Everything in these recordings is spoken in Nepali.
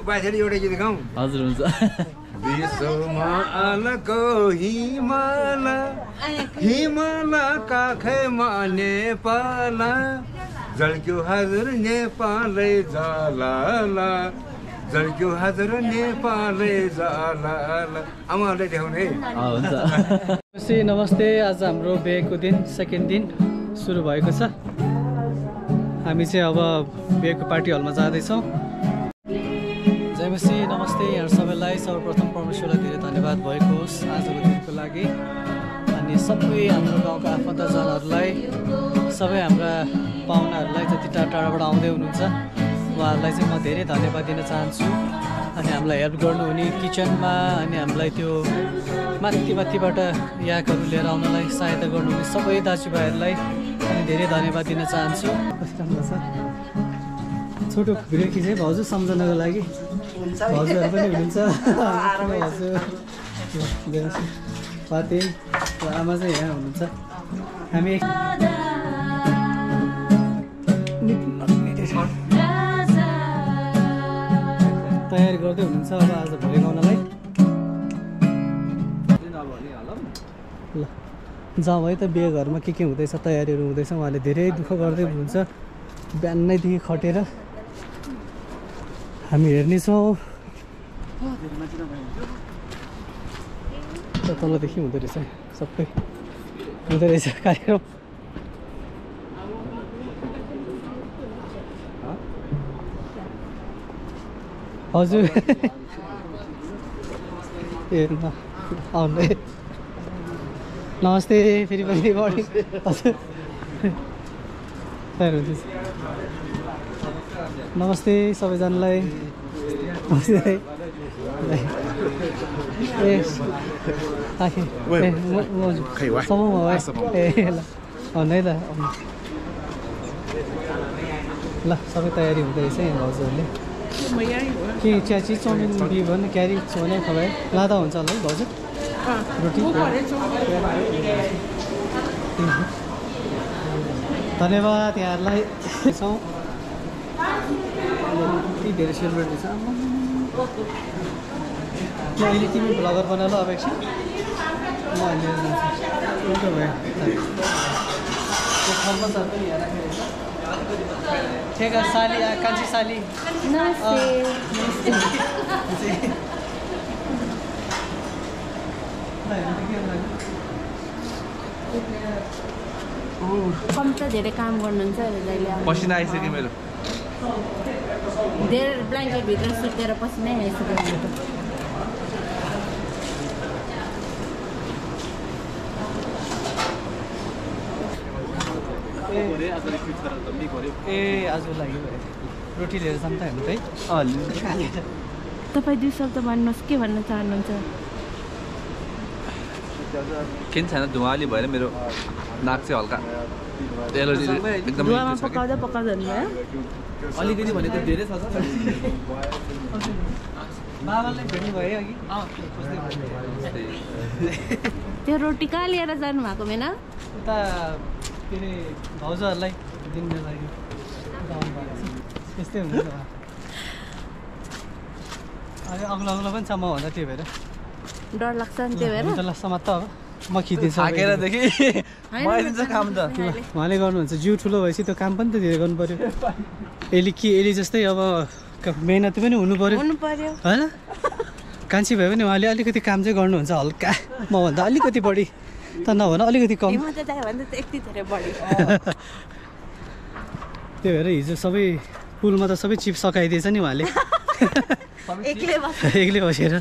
बाजेले एउटा गीत गाउँ हजुर हुन्छ विश्वमा अलको हिमाल हिमाल काखैमा नेपाल झल्क्यो हजुर नेपालै जलाला झल्क्यो हजुर नेपालै जलाला आमाले देखाउने हुन्छ नमस्ते आज हाम्रो बिहेको दिन सेकेन्ड दिन सुरु भएको छ हामी चाहिँ अब बिहेको पार्टी हलमा जाँदैछौँ जयमसी नमस्ते यहाँ सबैलाई सर्वप्रथम परमेश्वरलाई धेरै धन्यवाद भएको होस् आजको दिनको लागि अनि सबै हाम्रो गाउँका आफन्तजनहरूलाई सबै हाम्रा पाहुनाहरूलाई जति टाढा टाढाबाट आउँदै हुनुहुन्छ उहाँहरूलाई चाहिँ म धेरै धन्यवाद दिन चाहन्छु अनि हामीलाई हेल्प गर्नुहुने किचनमा अनि हामीलाई त्यो माथिबाट याकहरू लिएर आउनलाई सहायता गर्नुहुने सबै दाजुभाइहरूलाई अनि धेरै धन्यवाद दिन चाहन्छु छोटो भिडियो खिचेँ भाउजू सम्झनाको लागि भाउजूहरू पनि हुनुहुन्छ पाते आमा चाहिँ यहाँ हुनुहुन्छ हामी तयारी गर्दै हुनुहुन्छ अब आज भोलि गाउनलाई ल जाउँ है त बिहे घरमा के हुँदैछ तयारीहरू हुँदैछ उहाँले धेरै दुःख गर्दै हुनुहुन्छ बिहानैदेखि खटेर हामी हेर्नेछौँ तलदेखि हुँदो रहेछ सबै हुँदो रहेछ कार्यक्रम हजुर ए आउनु नमस्ते फेरि पनि मर्निङ हजुर तयार हुँदैछ नमस्ते सबैजनालाई ल सबै तयारी हुँदो रहेछ यहाँ भाउजूहरूले के चियाची चाउमिन बिहे भने क्यारी भने खबाए लाँदा हुन्छ होला है भाउजू रोटी धन्यवाद यहाँहरूलाई छौँ यति धेरै सेलिब्रेटी छ अहिले तिमी भ्लगर बनाएर अब एकछिन म अहिले उल्टो भयो त्यो खम्बसहरू पनि यहाँ राखेको छ ठेका साली कान्छी साली कम्ता धेरै काम गर्नुहुन्छ पसिना आइसक्यो मेरो धेरै ब्ल्याङ्केट भित्र सुतेर पसिनै आइसक्यो ए आज लाग्यो रोटी लिएर जान्छ हामी त है तपाईँ 2 शब्द भन्नुहोस् के भन्न चाहनुहुन्छ किन छैन धुवाली भएर मेरो नाक चाहिँ हल्का एलर्जी एकदम पकाउँदा हुनुभयो अलिकति भनेको धेरै छ बाबालाई भेट्नु भयो अघि त्यो रोटी कहाँ लिएर जानु भएको होइन उता के अरे भाउजूहरूलाई दिनु लागि त्यस्तै हुन्छ अहिले अग्लो पनि छ मभन्दा त्यही भएर डर लाग्छ नि त्यही भएर हुन्छ ल समात्त अब म खिचिदिन्छु उहाँले गर्नुहुन्छ जिउ ठुलो भएपछि त्यो काम पनि त धेरै गर्नु पऱ्यो यसले जस्तै अब मेहनती पनि हुनु पऱ्यो होइन कान्छी भए पनि उहाँले अलिकति काम चाहिँ गर्नुहुन्छ हल्का मभन्दा अलिकति बढी त नभन अलिकति कम त्यही भएर हिजो सबै पुलमा त सबै चिप सकाइदिएछ नि उहाँले एक्लै बसेर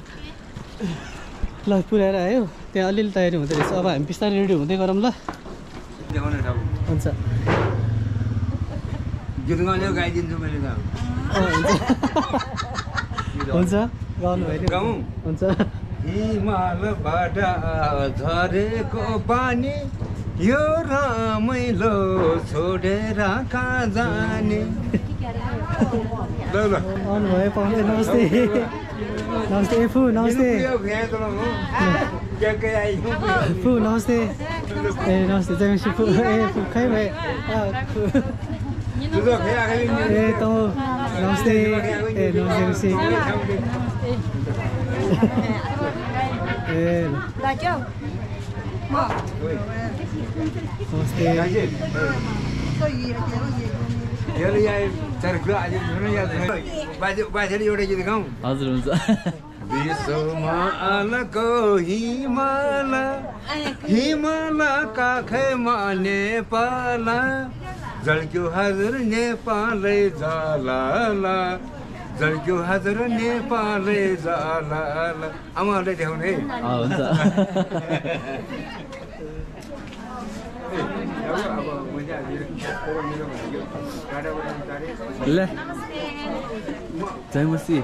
ल पुऱ्याएर आयो त्यहाँ अलिअलि तयारी हुँदो रहेछ अब हामी बिस्तारै रेडी हुँदै गरौँ ल हुन्छ हुन्छ गाउनु भयो हुन्छ हिमालबाट झरेको पानी यो रमाइलो छोडेर कहाँ जाने आउनुभयो पाउने नमस्ते नमस्ते एफु नमस्ते फु नमस्ते ए नमस्ते जयमसी फु ए फु खै भाइ ए त नमस्ते ए नमस्ते ए नमस्ते हजुर हुन्छ विश्वमालको हिमाल हिमाल काखैमा नेपाल झल्क्यो हजुर नेपालै जलाला झल्क्यो हजुर नेपालै जलाला आमाहरूलाई देखाउने हुन्छ ल जयमसी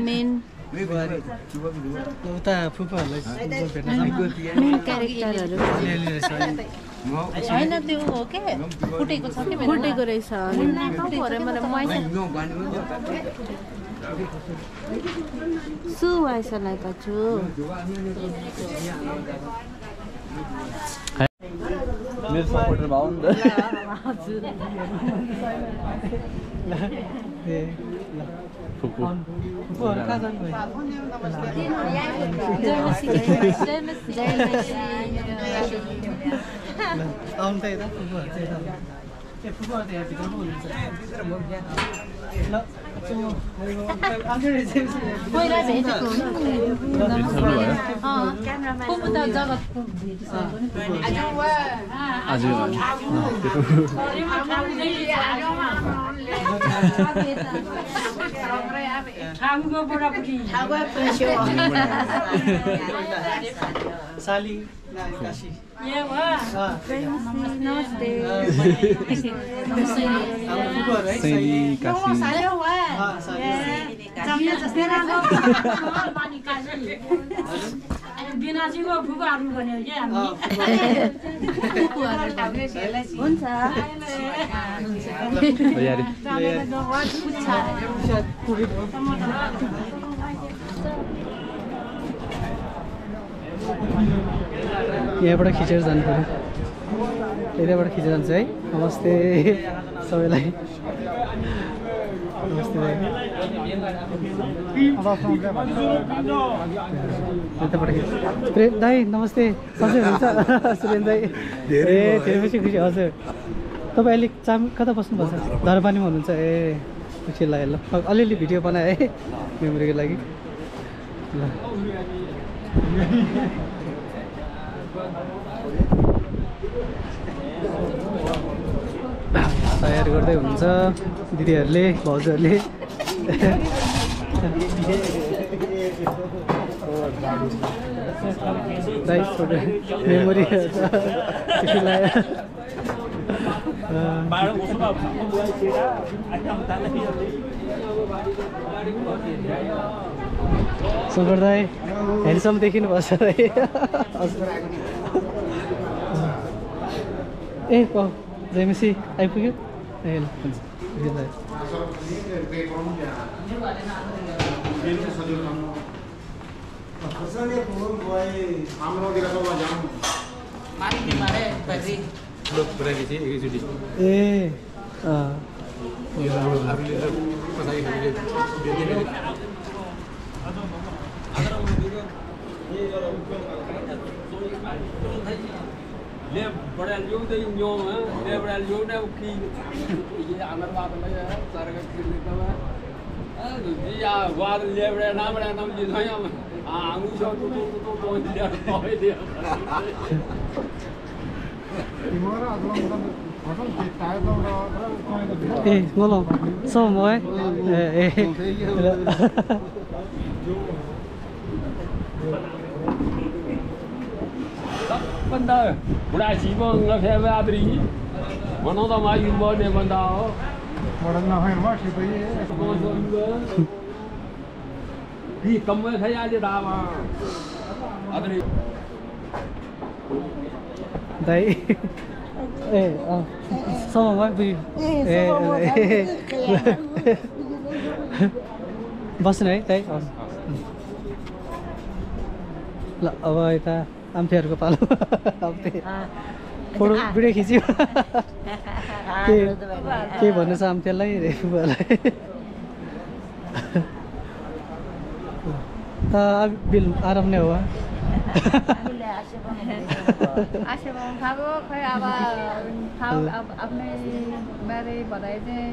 मेन उता फुपूहरूलाई भेट्न मेन क्यारेक्टरहरू होइन त्यो हो के फुटेको छ कि फुटेको रहेछ सुवाइसलाई पाछु मेरो सपोर्टर भाउ नि त फुपू आउनु त यता फुपूहरू चाहिँ यता ए फुपूहरू त यहाँ भित्र पो हुनुहुन्छ पहिला भेटेको साली काशी नमस्ते बिनाजीको फुपूहरू भन्यो क्या हुन्छ यहाँबाट खिचेर जानु पऱ्यो यताबाट खिचेर जान्छ है नमस्ते सबैलाई नमस्ते दाइ यताबाट प्रेम दाइ नमस्ते सबै हुन्छ सुरेन दाइ ए धेरै खुसी खुसी हजुर तपाईँ अलिक कता बस्नुभएको छ धरपानीमा हुनुहुन्छ ए खुसी लाग्यो ल अलिअलि भिडियो बनाएँ है मेमोरीको लागि ल तयार गर्दै हुनुहुन्छ दिदीहरूले भाउजूहरूले मेमोरी खुसी लाग्यो शङ्कर दाइ ह्यान्डसम देखिनु भएको छ ए पाउ जयमसी आइपुग्यो ए ल हुन्छ ए ले बड़ा लोग तो न्यो है ले बड़ा लोग ने की ये अमर बात में सारे का कर देता है जी या वाद ले बड़ा नाम जी नहीं हम आंगू जो तो दिया तो है दिया इमोरा अगला मोटा फसल टायर तो ए मोलो सो मोए ए बंदा बड़ा जीवन लगे आदरी मनो तो माई बने बंदा हो बड़ा ना है माशी तो ये भी कम में खाया जे दावा आदरी दाई ए समूहमा बुझ्यो बस्नु है त्यही ल अब यता आम्थेहरूको पालो फोटो भिडियो खिच्यो के भन्नु छ आम्थेलाई रेफुलाई त बिल आराम नै हो खै अब आफ्नै बारे बताए चाहिँ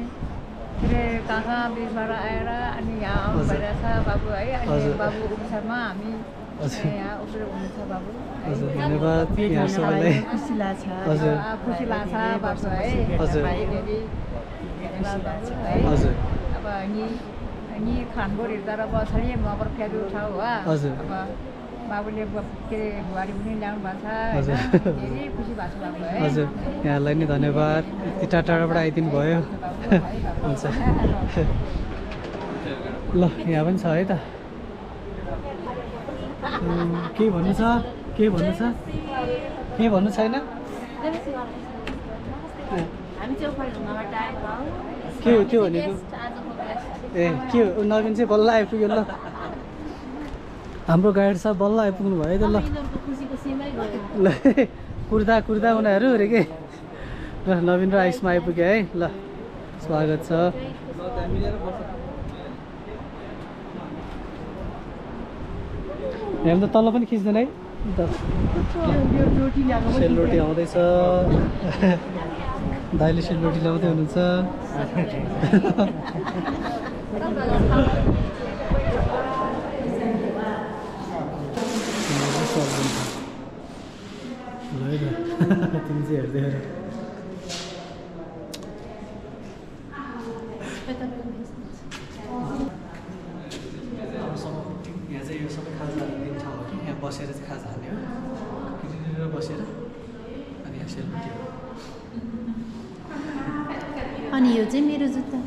कहाँ बिचबाट आएर अनि यहाँ आउनु भइरहेछ बाबु है अनि बाबु उपचारमा हामी यहाँ उपचार हुनुहुन्छ बाबु धन्यवाद यहाँ सबैलाई खुसी लाग्छ हजुर खुसी लाग्छ बाबु है हजुर हजुर अब नि खानगोरीहरू तर बछाडि मगर फेरि उठाउ हो हजुर अब बाबुले के अरे बुहारी पनि ल्याउनु भएको छ धेरै खुसी भएको छ बाबु है हजुर यहाँलाई नि धन्यवाद यति टाढाबाट आइदिनु भयो हुन्छ ल यहाँ पनि छ है त के भन्नु छ के भन्नु छ के भन्नु छैन के हो त्यो भनेको ए के हो नवीन चाहिँ बल्ल आइपुग्यो ल हाम्रो गाइड साहब बल्ल आइपुग्नु भयो त ल ल कुर्दा कुर्दा उनीहरू अरे के ल नवीन र आइसमा आइपुग्यो है ल स्वागत छ हामी त तल पनि खिच्दैन है सेलरोटी आउँदैछ दाइले सेलरोटी ल्याउँदै हुनुहुन्छ तिमी चाहिँ हेर्दै हेर यहाँ चाहिँ यो सबै खाजाहरू दिने ठाउँ हो कि यहाँ बसेर चाहिँ खाजा हाल्ने हो बसेर अनि यहाँ सेलरोटी हो अनि यो चाहिँ मेरो जुत्ता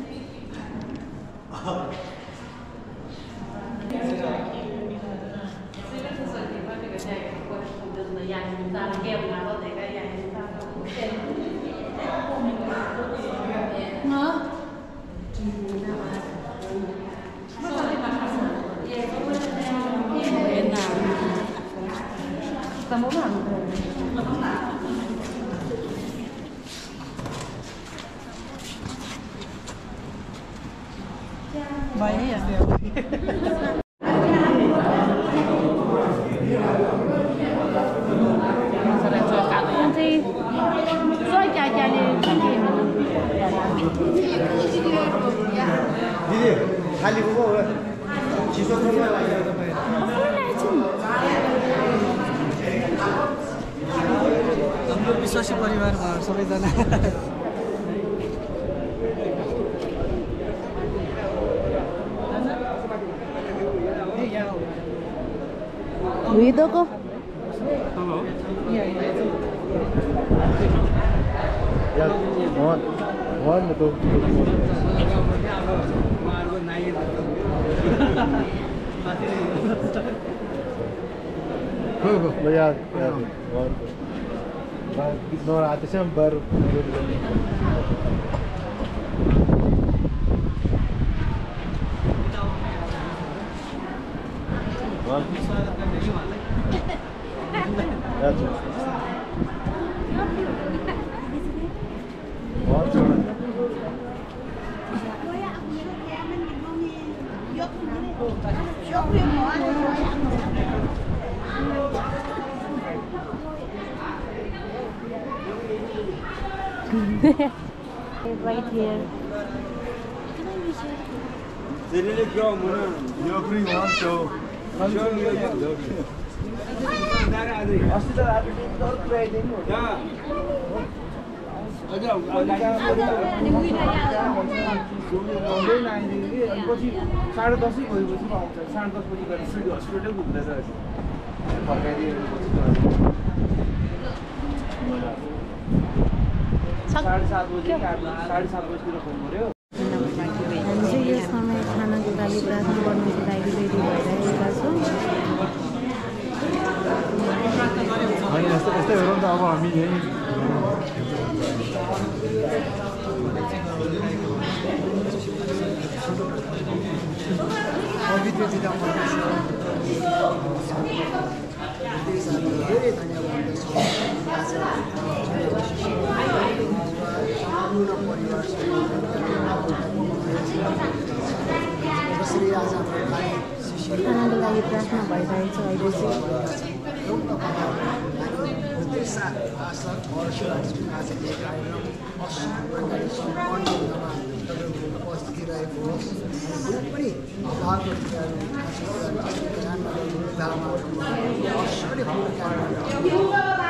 हाम्रो विश्वासी परिवारमा सबैजना विदोको No, atención, pero right here. you're free one show. हामी चाहिँ यो समय खानाको लागि प्रार्थना गर्नुको लागि रेडी भइरहेका छौँ यस्तै हो नि त अब हामी यहीँ पवित्रता मनाउँछ धेरै धन्यवाद गर्छु आज सम्पूर्ण परिवारसँग जसरी आज खानाको लागि प्रार्थना भइरहेको छ अहिले चाहिँ उपस्थिति रहेको होस् कुनै पनि उहाँको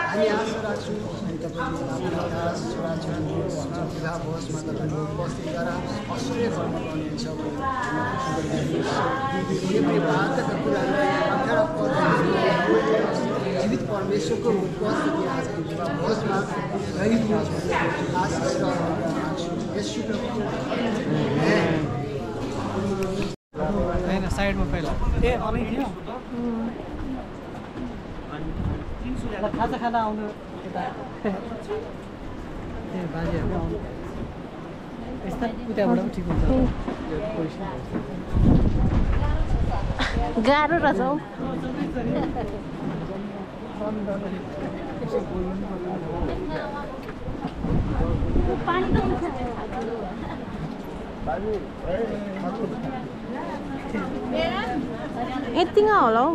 हामी आशा राख्छौँ अनि तपाईँले आफ्ना छोराछोरीको विवाह भोजमा तपाईँले उपस्थित गरेर ऐश्वर्य गर्नुहुनेछ कुनै पनि बाध्यका कुराहरू जीवित परमेश्वरको उपस्थिति आज विवाह भोजमा रहेको आशिष होइन साइडमा पहिला ए अलिक थियो खाजा खाना आउनु यता ए बाजेहरू आउनु यस्ता उताबाट पनि ठिक हुन्छ गाह्रो रहेछ हौ यतिगा होला हौ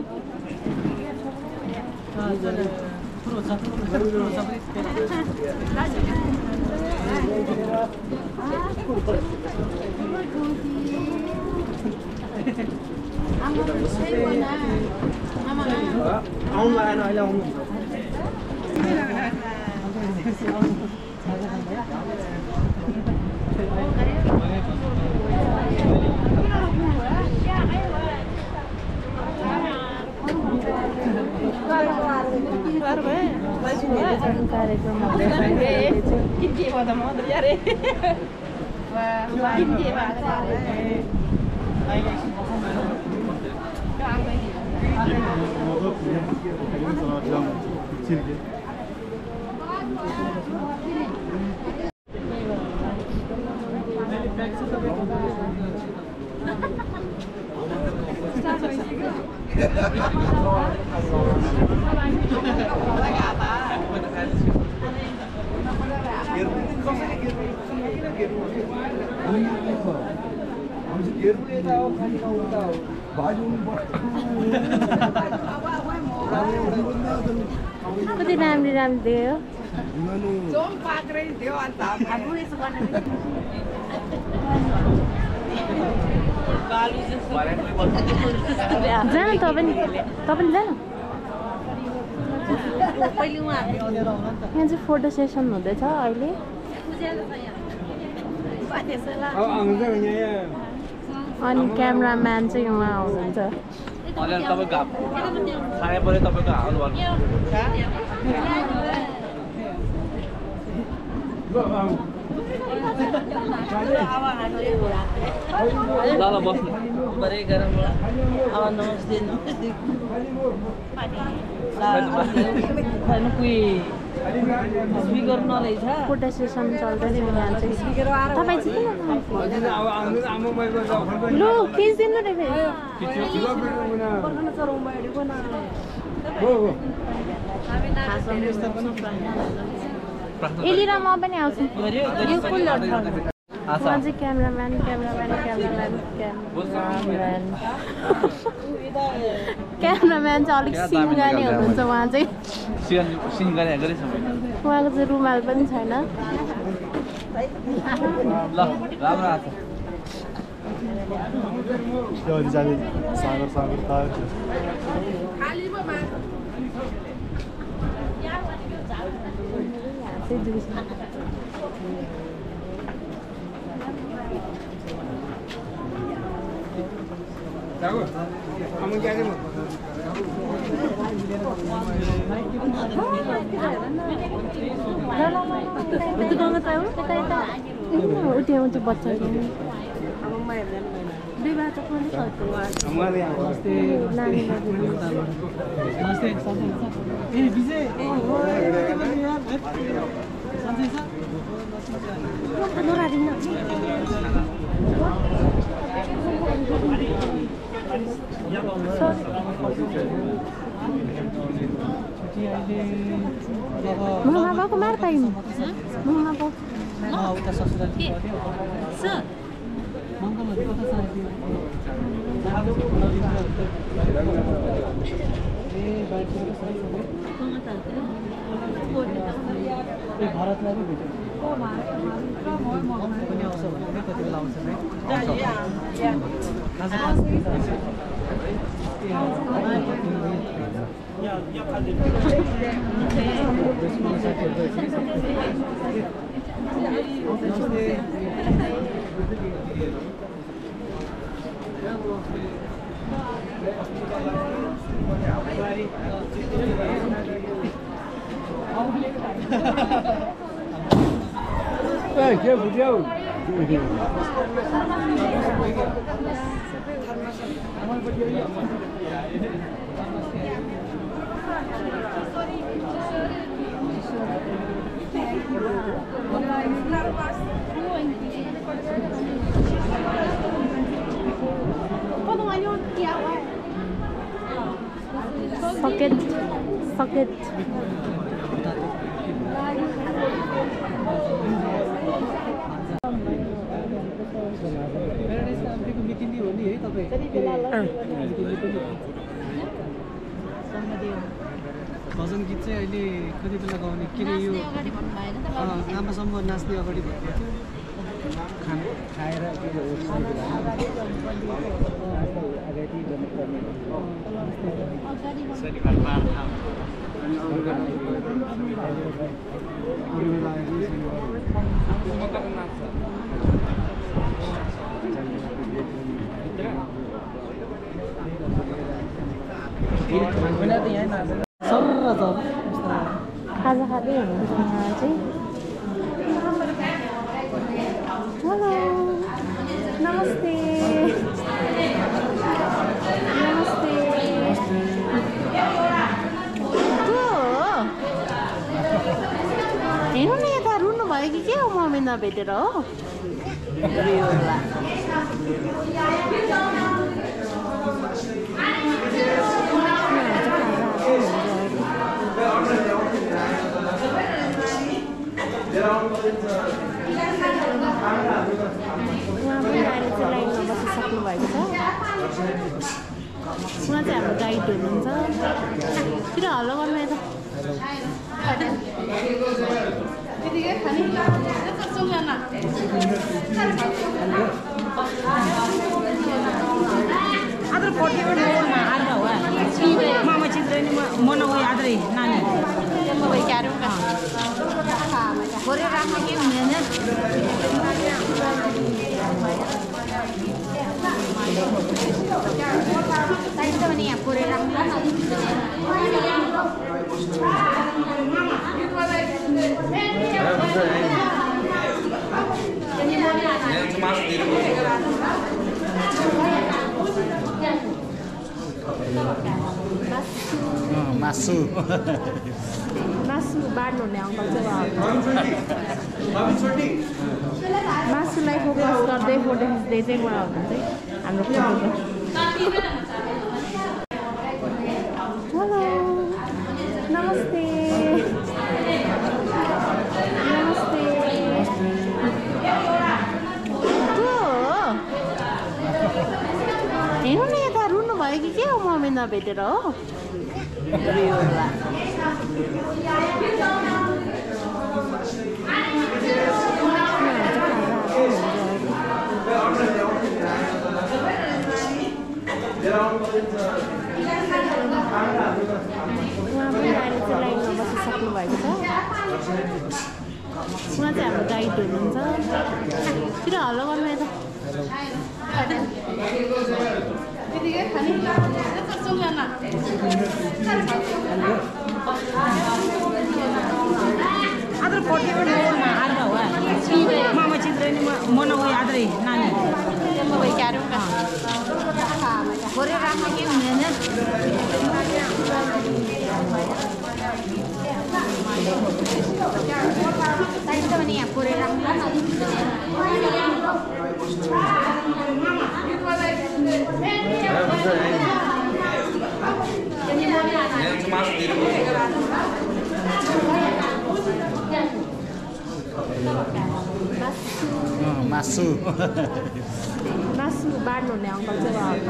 आउनु लागेन अहिले आउनु कति राम्री राम्री दियो जान त पनि जान यहाँ चाहिँ फोटो सेसन हुँदैछ अहिले अनि क्यामेराम्यान चाहिँ उहाँ हुनुहुन्छ फोटो सेसन चल्दैछ यहाँ चाहिँ तपाईँ चाहिँ लु खिचिदिनु रे एलिर म पनि आउँछु यो कुन उहाँ चाहिँ क्यामेराम्यान चाहिँ अलिक सिङ्गाने हुनुहुन्छ उहाँ चाहिँ उहाँको चाहिँ रुमाल पनि छैन उठ्याउँछ बच्चाहरू Mama bawa kemana Pak ini? Mama bawa. Mau kita sosial dia. Sir. Mama lagi kata saya dia. Bike भारतलाई पनि भेट्यो पनि आउँछ भने कति बेला आउँछ Hey, क्या बुझ्यौ? Socket. भजन गीत चाहिँ अहिले कति बेला गाउने किन यो लामासम्म नाच्ने अगाडि भएको थियो खाएर खाजा खाँदै हुनुहुन्छ यहाँ चाहिँ हेलो नमस्ते नमस्ते हेर्नु न यता रुनु भयो कि के हो मम्मी नभेटेर हो उहाँ पनि अहिले चाहिँ लाइनमा बसिसक्नु भएको छ उहाँ चाहिँ हाम्रो गाइड हुनुहुन्छ किन हल्लो गर्नु यता आदर पट्टिबाट आएर हो मामा चित्र नि मनाउ आदरै नानी कोही क्यारौँ न गोरे राख्न के हुँदैन चाहिन्छ भने यहाँ गोरे राख्नु मासु मासु बाँड्नुहुने अङ्कल चाहिँ मासुलाई फोकस गर्दै फोटो खिच्दै चाहिँ उहाँ हुनुहुन्छ हाम्रो हेलो नमस्ते नमस्ते हेर्नु न यता रुनु भयो कि के हो मम्मी नभेटेर हो उहाँ पनि अहिले चाहिँ लाइनमा बसिसक्नु भएको छ उहाँ चाहिँ हाम्रो गाइड हुनुहुन्छ किन हल्लो गर्नु यता आदर पट्टिबाट आएर हो मामा चित्र नि मनाउ आदरै नानी कोही क्यारौँ न गोरे राख्न के हुँदैन चाहिन्छ भने यहाँ गोरे राख्नु मासु मासु बाँड्नुहुने अङ्कल चाहिँ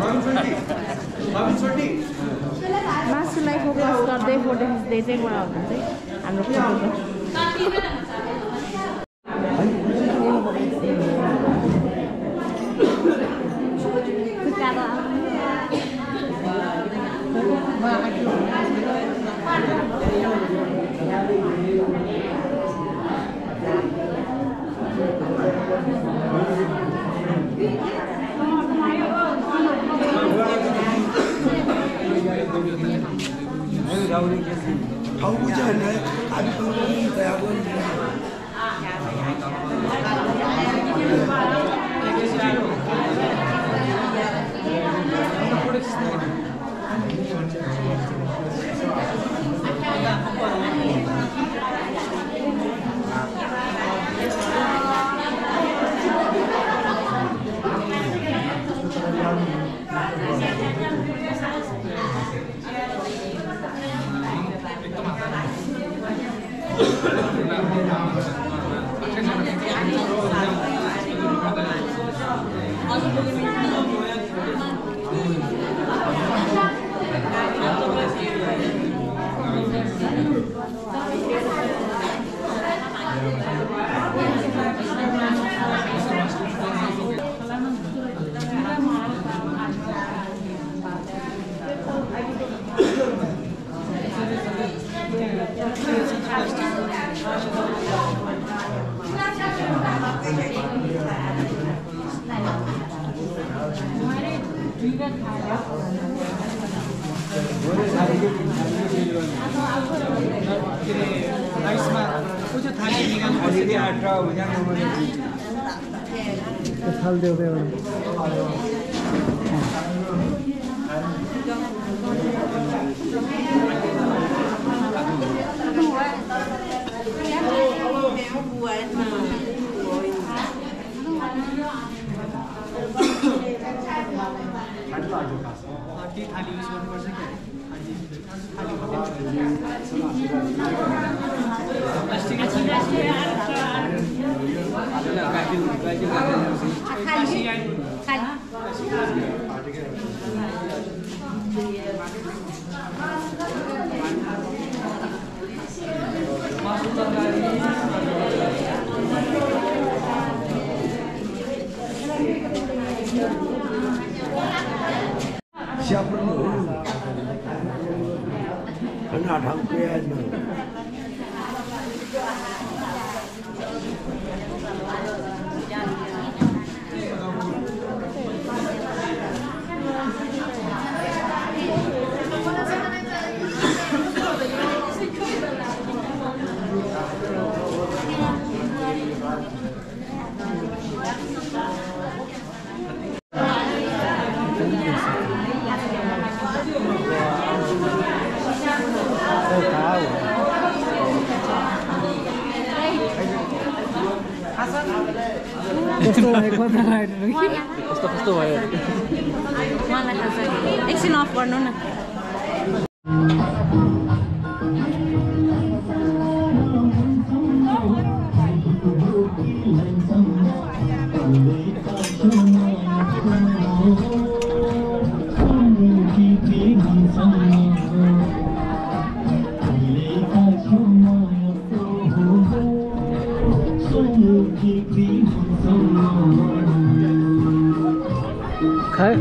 मासुलाई फोकस गर्दै फोटो खिच्दै चाहिँ उहाँ हुनुहुन्छ हाम्रो कस्तो भयो मलाई थाहा छ एकछिन अफ गर्नु न खाए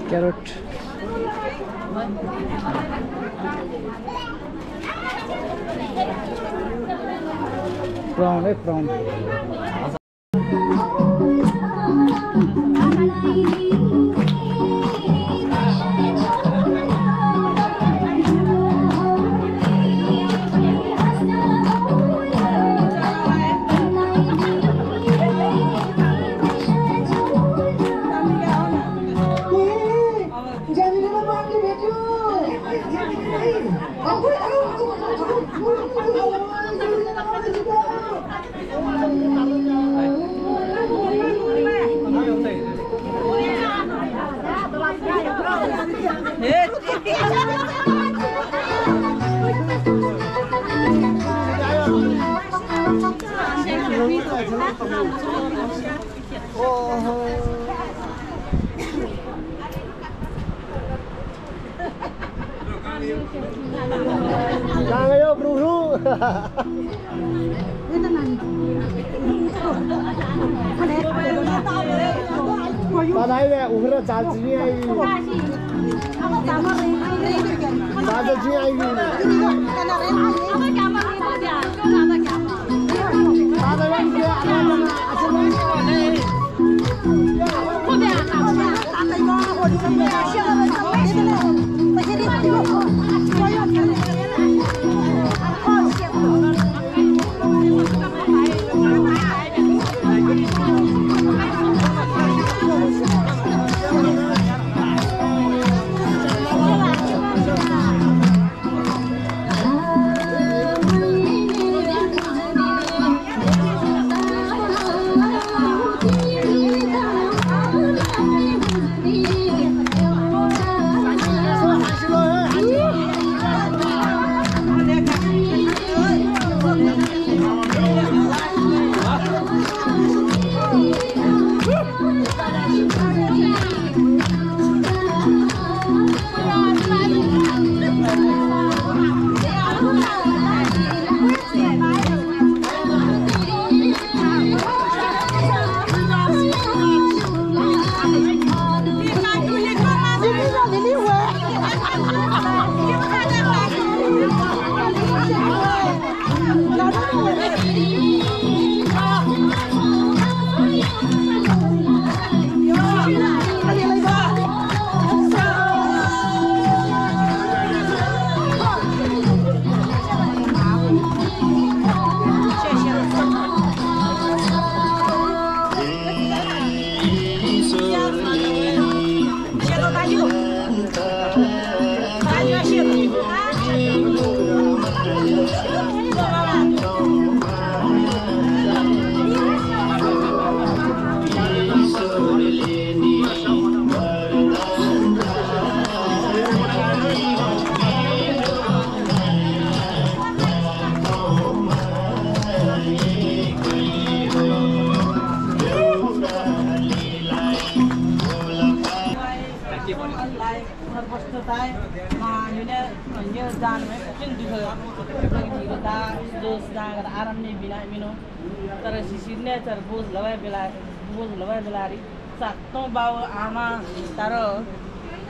Carrot. Prawn, prawn. Jangan yo bro. Padahal ya ukhra charge ni ai. Charge ni ai. Sakto bawa ama taro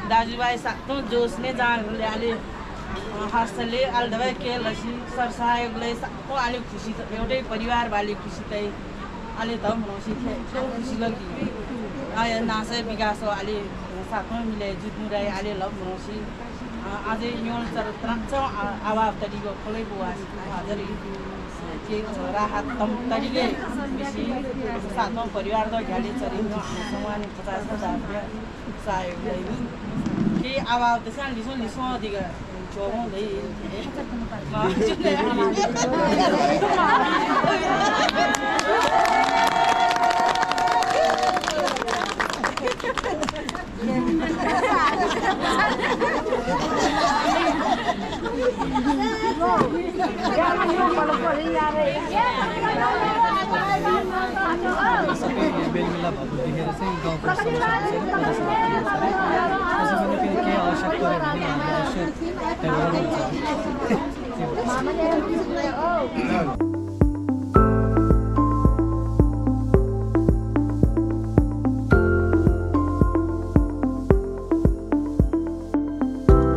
dajubai sakto josne jangle ali hastale al dabai ke lasi sar sahayogले sakto ali खुसी त एउटै परिवार वाली खुसी तै ali त मनौसी थे खुसी लगी आया नासे विकास ali sakto मिले जुटमुराई ali लव मनौसी अझै यो चर त्रन्छ आवाज तडिको खोलै बुवा हजुर के राहत तरीके बेसी साथमा परिवार द घाले चरिन समान 50,000 रुपैयाँ सहयोग दैनि के आवाज त्यसै लिसो दिगा जोगों दई सबै बेलमेला भएको देखेर चाहिँ गाउँको समस्या केही आवश्यक पऱ्यो भने हामीले अवश्य त्यहाँबाट हुन्छ